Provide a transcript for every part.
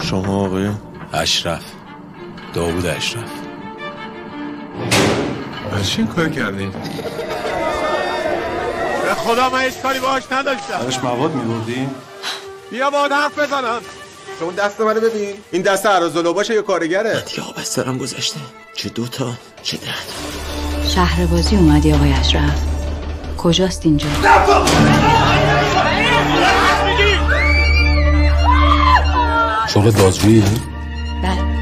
شما آقایون؟ اشرف، داوود اشرف. برای چی این کار کردین؟ به خدا من هیچ کاری باهاش نداشتم. براش مواد می‌بردین؟ بیا باهات حرف بزنم. شما دست منو ببین. این دست عراض‌العباشه یا کارگره؟ دیگه آب از سرم گذشته. چه 2 تا چه 10 تا. شهربازی اومدی آقای اشرف. کجاست اینجا؟ شغل دادجویی؟ بله.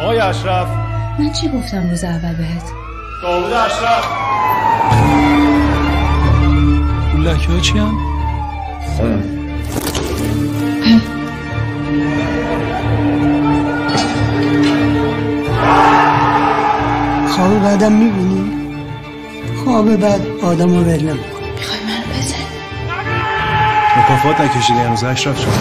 آقای اشرف. من چی گفتم روز اول بهت؟ داوود اشرف. اون لکه ها چی هم؟ خواب بعدم میبینی؟ خواب بعد آدم رو ول نمی‌کنه. میخوای منو بزنی؟ مکافات نکشیدی هنوز اشرف جان؟